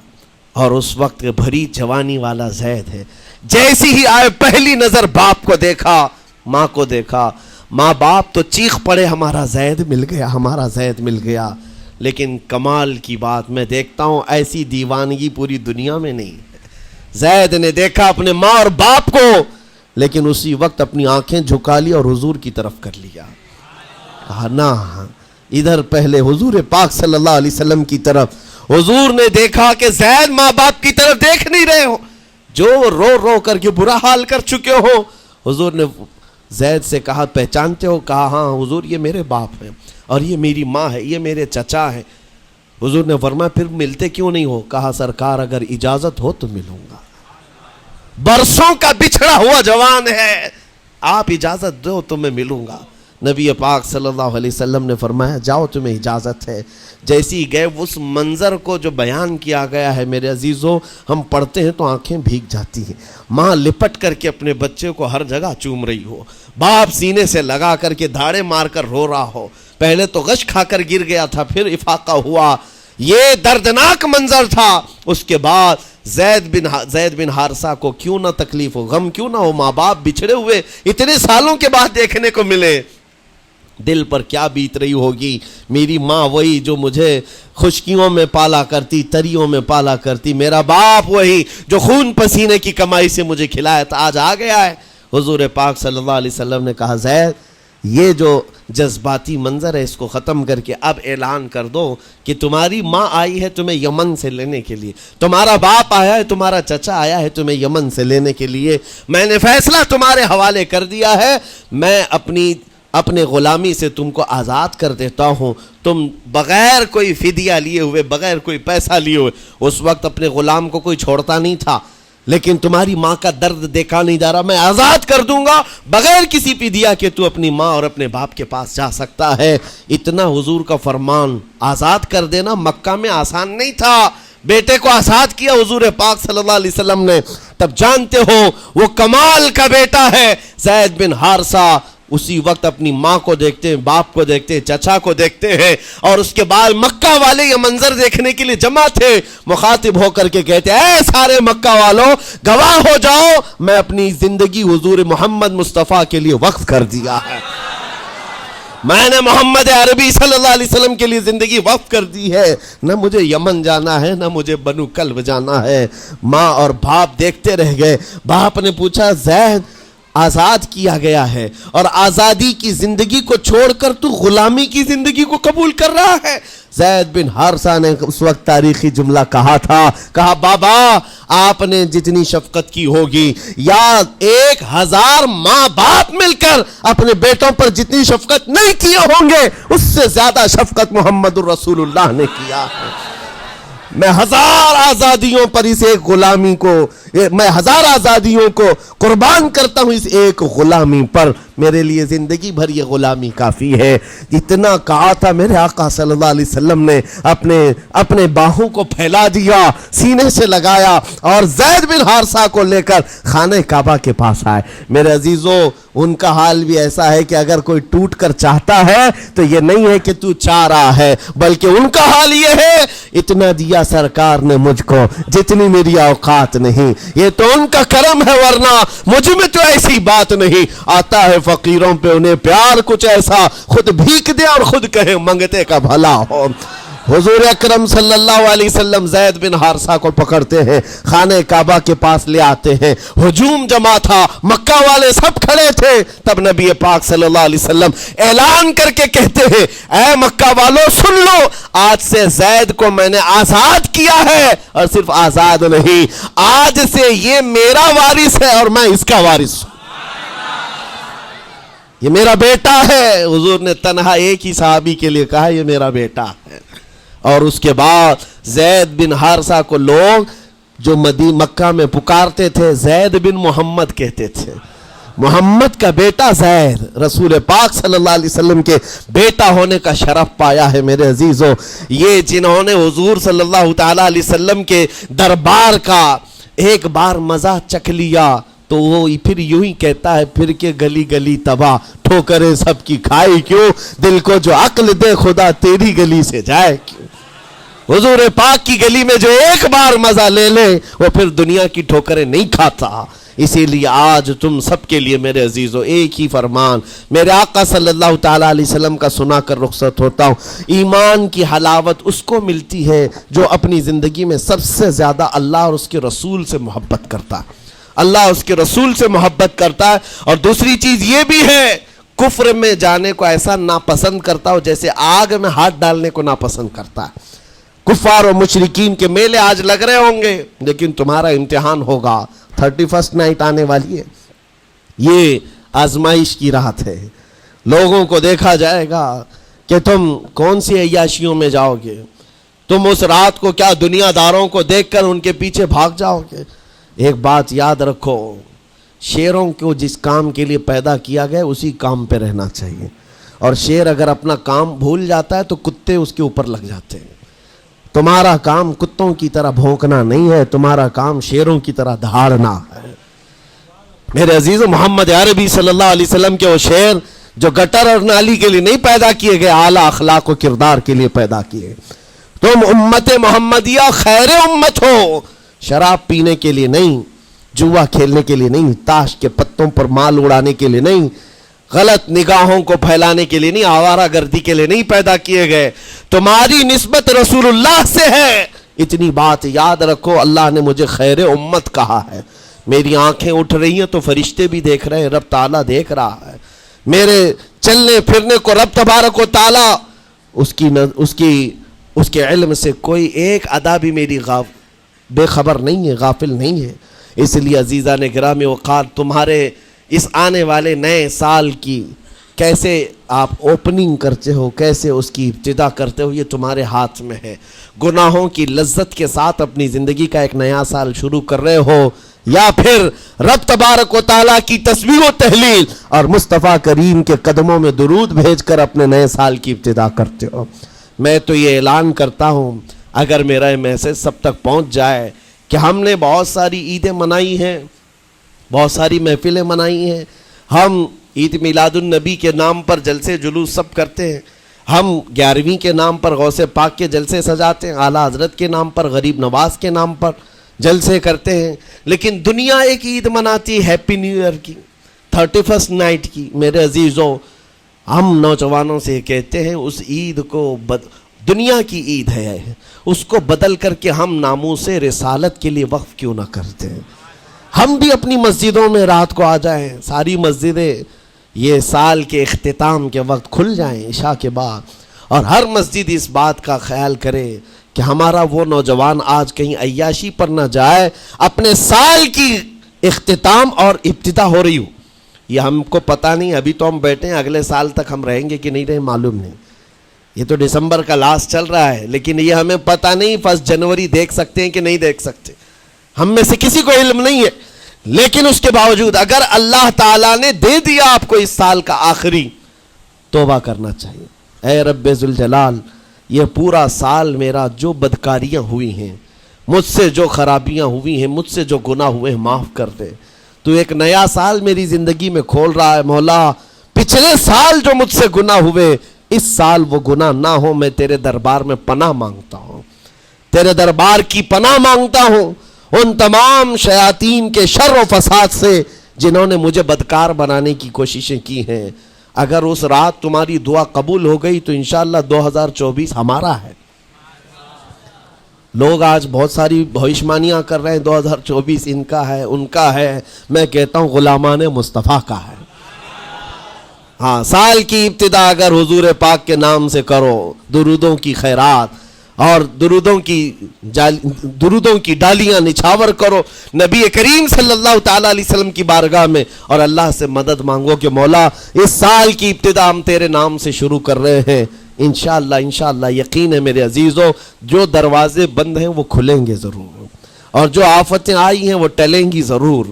اور اس وقت بھری جوانی والا زید ہے. جیسی ہی آئے پہلی نظر باپ کو دیکھا, ماں کو دیکھا, ماں باپ تو چیخ پڑے ہمارا زید مل گیا, ہمارا زید مل گیا. لیکن کمال کی بات میں دیکھتا ہوں ایسی دیوانگی پوری دنیا میں نہیں ہے. زید نے دیکھا اپنے ماں اور باپ کو, لیکن اسی وقت اپنی آنکھیں جھکا لی اور حضور کی طرف کر لیا. کہا نہ, ادھر پہلے حضور پاک صلی اللہ علیہ وسلم کی طرف. حضور نے دیکھا کہ زید ماں باپ کی طرف دیکھ نہیں رہے ہو, جو رو رو کر کے برا حال کر چکے ہو. حضور نے زید سے کہا پہچانتے ہو؟ کہا ہاں حضور یہ میرے باپ ہیں. اور یہ میری ماں ہے، یہ میرے چچا ہیں۔ حضور نے فرمایا پھر ملتے کیوں نہیں ہو؟ کہا سرکار اگر اجازت ہو تو ملوں گا، برسوں کا بچھڑا ہوا جوان ہے، آپ اجازت دو تو میں ملوں گا۔ نبی پاک صلی اللہ علیہ وسلم نے فرمایا جاؤ تمہیں اجازت ہے۔ جیسی گئے اس منظر کو جو بیان کیا گیا ہے میرے عزیزوں، ہم پڑھتے ہیں تو آنکھیں بھیگ جاتی ہیں۔ ماں لپٹ کر کے اپنے بچے کو ہر جگہ چوم رہی ہو، باپ سینے سے لگا کر کے دھاڑے مار کر رو رہا ہو، پہلے تو غش کھا کر گر گیا تھا، پھر افاقہ ہوا، یہ دردناک منظر تھا۔ اس کے بعد زید بن حارثہ کو کیوں نہ تکلیف ہو، غم کیوں نہ ہو، ماں باپ بچھڑے ہوئے اتنے سالوں کے بعد دیکھنے کو ملے، دل پر کیا بیت رہی ہوگی۔ میری ماں وہی جو مجھے خشکیوں میں پالا کرتی، تریوں میں پالا کرتی، میرا باپ وہی جو خون پسینے کی کمائی سے مجھے کھلایا تھا، آج آ گیا ہے۔ حضور پاک صلی اللہ علیہ وسلم نے کہا زید یہ جو جذباتی منظر ہے اس کو ختم کر کے اب اعلان کر دو کہ تمہاری ماں آئی ہے تمہیں یمن سے لینے کے لیے، تمہارا باپ آیا ہے، تمہارا چچا آیا ہے تمہیں یمن سے لینے کے لیے، میں نے فیصلہ تمہارے حوالے کر دیا ہے، میں اپنے غلامی سے تم کو آزاد کر دیتا ہوں۔ تم بغیر کوئی فدیہ لیے ہوئے، بغیر کوئی پیسہ لیے ہوئے، اس وقت اپنے غلام کو کوئی چھوڑتا نہیں تھا، لیکن تمہاری ماں کا درد دیکھا نہیں جا رہا، میں آزاد کر دوں گا بغیر کسی فدیہ کے، تو اپنی ماں اور اپنے باپ کے پاس جا سکتا ہے۔ اتنا حضور کا فرمان، آزاد کر دینا مکہ میں آسان نہیں تھا۔ بیٹے کو آزاد کیا حضور پاک صلی اللہ علیہ وسلم نے، تب جانتے ہو وہ کمال کا بیٹا ہے زید بن حارثہ۔ اسی وقت اپنی ماں کو دیکھتے ہیں، باپ کو دیکھتے ہیں، چچا کو دیکھتے ہیں، اور اس کے بعد مکہ والے یہ منظر دیکھنے کے لیے جمع تھے، مخاطب ہو کر کے کہتے ہیں اے سارے مکہ والوں گواہ ہو جاؤ، میں اپنی زندگی حضور محمد مصطفیٰ کے لیے وقف کر دیا ہے، میں نے محمد عربی صلی اللہ علیہ وسلم کے لیے زندگی وقف کر دی ہے، نہ مجھے یمن جانا ہے، نہ مجھے بنو کلب جانا ہے۔ ماں اور باپ دیکھتے رہ گئے۔ باپ نے پوچھا زید آزاد کیا گیا ہے اور آزادی کی زندگی کو چھوڑ کر تو غلامی کی زندگی کو قبول کر رہا ہے؟ زید بن حارثہ نے اس وقت تاریخی جملہ کہا تھا، کہا بابا آپ نے جتنی شفقت کی ہوگی یا 1000 ماں باپ مل کر اپنے بیٹوں پر جتنی شفقت نہیں کیے ہوں گے اس سے زیادہ شفقت محمد الرسول اللہ نے کیا ہے۔ میں 1000 آزادیوں پر اس ایک غلامی کو، میں 1000 آزادیوں کو قربان کرتا ہوں اس ایک غلامی پر، میرے لیے زندگی بھر یہ غلامی کافی ہے۔ اتنا کہا تھا میرے آقا صلی اللہ علیہ وسلم نے اپنے باہوں کو پھیلا دیا، سینے سے لگایا اور زید بن حارثہ کو لے کر خانہ کعبہ کے پاس آئے۔ میرے عزیزوں ان کا حال بھی ایسا ہے کہ اگر کوئی ٹوٹ کر چاہتا ہے تو یہ نہیں ہے کہ تو چاہ رہا ہے، بلکہ ان کا حال یہ ہے اتنا دیا سرکار نے مجھ کو جتنی میری اوقات نہیں، یہ تو ان کا کرم ہے، ورنہ مجھ میں تو ایسی بات نہیں۔ آتا ہے فقیروں پہ انہیں پیار کچھ ایسا، خود بھیک دے اور خود کہے منگتے کا بھلا ہو۔ حضور اکرم صلی اللہ علیہ وسلم زید بن حارثہ کو پکڑتے ہیں، خانہ کعبہ کے پاس لے آتے ہیں، ہجوم جمع تھا، مکہ والے سب کھڑے تھے، تب نبی پاک صلی اللہ علیہ وسلم اعلان کر کے کہتے ہیں اے مکہ والوں سن لو، آج سے زید کو میں نے آزاد کیا ہے، اور صرف آزاد نہیں، آج سے یہ میرا وارث ہے اور میں اس کا وارث ہوں، یہ میرا بیٹا ہے۔ حضور نے تنہا ایک ہی صحابی کے لیے کہا یہ میرا بیٹا ہے۔ اور اس کے بعد زید بن حارثہ کو لوگ جو مکہ میں پکارتے تھے زید بن محمد کہتے تھے، محمد کا بیٹا زید، رسول پاک صلی اللہ علیہ وسلم کے بیٹا ہونے کا شرف پایا ہے۔ میرے عزیزوں یہ جنہوں نے حضور صلی اللہ تعالیٰ علیہ وسلم کے دربار کا ایک بار مزہ چکھ لیا تو وہ پھر یوں ہی کہتا ہے پھر کے گلی گلی تباہ، ٹھوکریں سب کی کھائی کیوں، دل کو جو عقل دے خدا تیری گلی سے جائے کیوں۔ حضور پاک کی گلی میں جو ایک بار مزہ لے لے وہ پھر دنیا کی ٹھوکریں نہیں کھاتا۔ اسی لیے آج تم سب کے لیے میرے عزیزو ایک ہی فرمان میرے آقا صلی اللہ تعالیٰ علیہ وسلم کا سنا کر رخصت ہوتا ہوں۔ ایمان کی حلاوت اس کو ملتی ہے جو اپنی زندگی میں سب سے زیادہ اللہ اور اس کے رسول سے محبت کرتا ہے، اللہ اس کے رسول سے محبت کرتا ہے۔ اور دوسری چیز یہ بھی ہے کفر میں جانے کو ایسا ناپسند کرتا ہو جیسے آگ میں ہاتھ ڈالنے کو ناپسند کرتا ہے۔ کفار و مشرکین کے میلے آج لگ رہے ہوں گے لیکن تمہارا امتحان ہوگا، 31 نائٹ آنے والی ہے، یہ آزمائش کی رات ہے، لوگوں کو دیکھا جائے گا کہ تم کون سی عیاشیوں میں جاؤ گے؟ تم اس رات کو کیا دنیا داروں کو دیکھ کر ان کے پیچھے بھاگ جاؤ گے؟ ایک بات یاد رکھو، شیروں کو جس کام کے لیے پیدا کیا گیا اسی کام پہ رہنا چاہیے، اور شیر اگر اپنا کام بھول جاتا ہے تو کتے اس کے اوپر لگ جاتے ہیں۔ تمہارا کام کتوں کی طرح بھونکنا نہیں ہے، تمہارا کام شیروں کی طرح دہاڑنا ہے۔ میرے عزیز، محمد عربی صلی اللہ علیہ وسلم کے وہ شیر جو گٹر اور نالی کے لیے نہیں پیدا کیے گئے، اعلیٰ اخلاق و کردار کے لیے پیدا کیے۔ تم امت محمدیہ خیر امت ہو، شراب پینے کے لیے نہیں، جوا کھیلنے کے لیے نہیں، تاش کے پتوں پر مال اڑانے کے لیے نہیں، غلط نگاہوں کو پھیلانے کے لیے نہیں، آوارہ گردی کے لیے نہیں پیدا کیے گئے۔ تمہاری نسبت رسول اللہ سے ہے، اتنی بات یاد رکھو۔ اللہ نے مجھے خیر امت کہا ہے۔ میری آنکھیں اٹھ رہی ہیں تو فرشتے بھی دیکھ رہے ہیں، رب تعالیٰ دیکھ رہا ہے۔ میرے چلنے پھرنے کو رب تبارک و تعالیٰ اس کے علم سے کوئی ایک ادا بھی میری بے خبر نہیں ہے، غافل نہیں ہے۔ اس لیے عزیزان گرامی وقار، تمہارے اس آنے والے نئے سال کی کیسے آپ اوپننگ کرتے ہو، کیسے اس کی ابتدا کرتے ہو، یہ تمہارے ہاتھ میں ہے۔ گناہوں کی لذت کے ساتھ اپنی زندگی کا ایک نیا سال شروع کر رہے ہو، یا پھر رب تبارک و تعالیٰ کی تسبیح و تہلیل اور مصطفیٰ کریم کے قدموں میں درود بھیج کر اپنے نئے سال کی ابتدا کرتے ہو۔ میں تو یہ اعلان کرتا ہوں، اگر میرا یہ میسج سب تک پہنچ جائے کہ ہم نے بہت ساری عیدیں منائی ہیں، بہت ساری محفلیں منائی ہیں، ہم عید میلاد النبی کے نام پر جلسے جلوس سب کرتے ہیں، ہم 11ویں کے نام پر غوث پاک کے جلسے سجاتے ہیں، اعلیٰ حضرت کے نام پر، غریب نواز کے نام پر جلسے کرتے ہیں، لیکن دنیا ایک عید مناتی ہے ہیپی نیو ایئر کی، 31st نائٹ کی۔ میرے عزیزوں، ہم نوجوانوں سے کہتے ہیں اس عید کو دنیا کی عید ہے، اس کو بدل کر کے ہم ناموس رسالت کے لیے وقف کیوں نہ کرتے ہیں؟ ہم بھی اپنی مسجدوں میں رات کو آ جائیں، ساری مسجدیں یہ سال کے اختتام کے وقت کھل جائیں عشاء کے بعد، اور ہر مسجد اس بات کا خیال کرے کہ ہمارا وہ نوجوان آج کہیں عیاشی پر نہ جائے، اپنے سال کی اختتام اور ابتدا ہو رہی ہو۔ یہ ہم کو پتہ نہیں، ابھی تو ہم بیٹھے ہیں، اگلے سال تک ہم رہیں گے کہ نہیں رہیں معلوم نہیں، یہ تو دسمبر کا لاسٹ چل رہا ہے، لیکن یہ ہمیں پتہ نہیں 1 جنوری دیکھ سکتے ہیں کہ نہیں دیکھ سکتے، ہم میں سے کسی کو علم نہیں ہے۔ لیکن اس کے باوجود اگر اللہ تعالیٰ نے دے دیا آپ کو اس سال کا آخری، توبہ کرنا چاہیے۔ اے رب ذوالجلال، یہ پورا سال میرا جو بدکاریاں ہوئی ہیں، مجھ سے جو خرابیاں ہوئی ہیں، مجھ سے جو گناہ ہوئے ہیں، معاف کر دے۔ تو ایک نیا سال میری زندگی میں کھول رہا ہے، مولا پچھلے سال جو مجھ سے گناہ ہوئے، اس سال وہ گناہ نہ ہو۔ میں تیرے دربار میں پناہ مانگتا ہوں، تیرے دربار کی پناہ مانگتا ہوں ان تمام شیاطین کے شر و فساد سے جنہوں نے مجھے بدکار بنانے کی کوششیں کی ہیں۔ اگر اس رات تمہاری دعا قبول ہو گئی تو انشاءاللہ 2024 ہمارا ہے۔ لوگ آج بہت ساری بھوشمانیاں کر رہے ہیں، 2024 ان کا ہے، ان کا ہے۔ میں کہتا ہوں غلامان مصطفیٰ کا ہے۔ ہاں، سال کی ابتدا اگر حضور پاک کے نام سے کرو، درودوں کی خیرات اور درودوں کی ڈالیاں نچھاور کرو نبی کریم صلی اللہ تعالیٰ علیہ وسلم کی بارگاہ میں، اور اللہ سے مدد مانگو کہ مولا اس سال کی ابتدا ہم تیرے نام سے شروع کر رہے ہیں۔ انشاءاللہ یقین ہے میرے عزیزوں، جو دروازے بند ہیں وہ کھلیں گے ضرور، اور جو آفتیں آئی ہیں وہ ٹلیں گی ضرور۔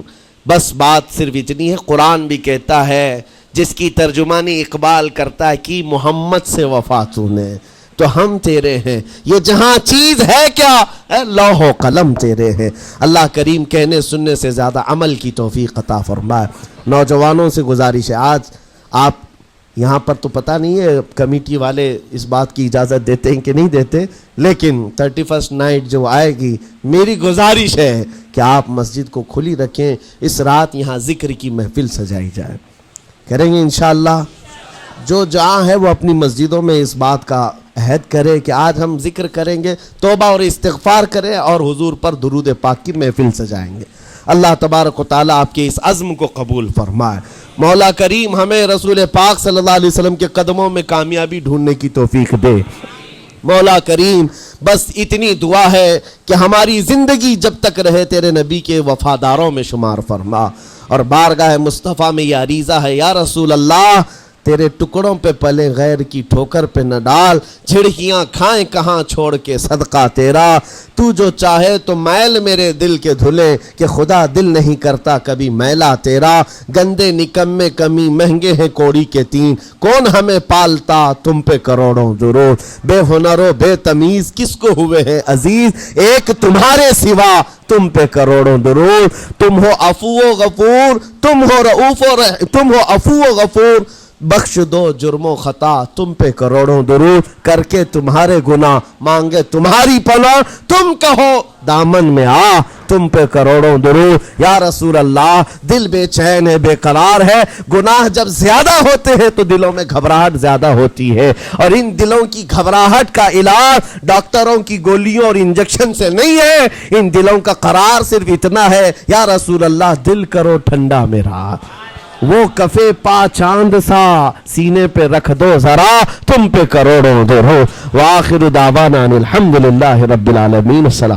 بس بات صرف اتنی ہے، قرآن بھی کہتا ہے، جس کی ترجمانی اقبال کرتا ہے کہ محمد سے وفا تو نے، تو ہم تیرے ہیں، یہ جہاں چیز ہے کیا، لوح و قلم تیرے ہیں۔ اللہ کریم کہنے سننے سے زیادہ عمل کی توفیق عطا فرمائے۔ نوجوانوں سے گزارش ہے، آج آپ یہاں پر تو پتہ نہیں ہے کمیٹی والے اس بات کی اجازت دیتے ہیں کہ نہیں دیتے، لیکن 31st نائٹ جو آئے گی، میری گزارش ہے کہ آپ مسجد کو کھلی رکھیں، اس رات یہاں ذکر کی محفل سجائی جائے، کریں گے انشاءاللہ۔ جو جہاں ہے وہ اپنی مسجدوں میں اس بات کا عہد کرے کہ آج ہم ذکر کریں گے، توبہ اور استغفار کریں، اور حضور پر درود پاک کی محفل سجائیں گے۔ اللہ تبارک و تعالیٰ آپ کے اس عزم کو قبول فرمائے۔ مولا کریم ہمیں رسول پاک صلی اللہ علیہ وسلم کے قدموں میں کامیابی ڈھونڈنے کی توفیق دے۔ مولا کریم بس اتنی دعا ہے کہ ہماری زندگی جب تک رہے تیرے نبی کے وفاداروں میں شمار فرما، اور بارگاہ مصطفیٰ میں یہ عریضہ ہے، یا رسول اللہ تیرے ٹکڑوں پہ پلے غیر کی ٹھوکر پہ نہ ڈال، جھڑکیاں کھائیں کہاں چھوڑ کے صدقہ تیرا، تو جو چاہے تو میل میرے دل کے دھلے، کہ خدا دل نہیں کرتا کبھی میلا تیرا، گندے نکمے کمی مہنگے ہیں کوڑی کے تین، کون ہمیں پالتا تم پہ کروڑوں درود، بے ہنر و بے تمیز کس کو ہوئے ہیں عزیز، ایک تمہارے سوا تم پہ کروڑوں درود، تم ہو عفو و غفور، تم ہو رؤوف و تم ہو عفو و غفور، بخش دو جرم و خطا تم پہ کروڑوں درود، کر کے تمہارے گناہ مانگے تمہاری پناہ، تم کہو دامن میں آ تم پہ کروڑوں درود، یا رسول اللہ دل بے چین ہے بے قرار ہے، گناہ جب زیادہ ہوتے ہیں تو دلوں میں گھبراہٹ زیادہ ہوتی ہے، اور ان دلوں کی گھبراہٹ کا علاج ڈاکٹروں کی گولیوں اور انجیکشن سے نہیں ہے، ان دلوں کا قرار صرف اتنا ہے، یا رسول اللہ دل کرو ٹھنڈا میرا، وہ کفے پا چاند سا سینے پہ رکھ دو ذرا تم پہ کروڑوں درود، وآخر دعوانا الحمدللہ رب العالمین، السلام۔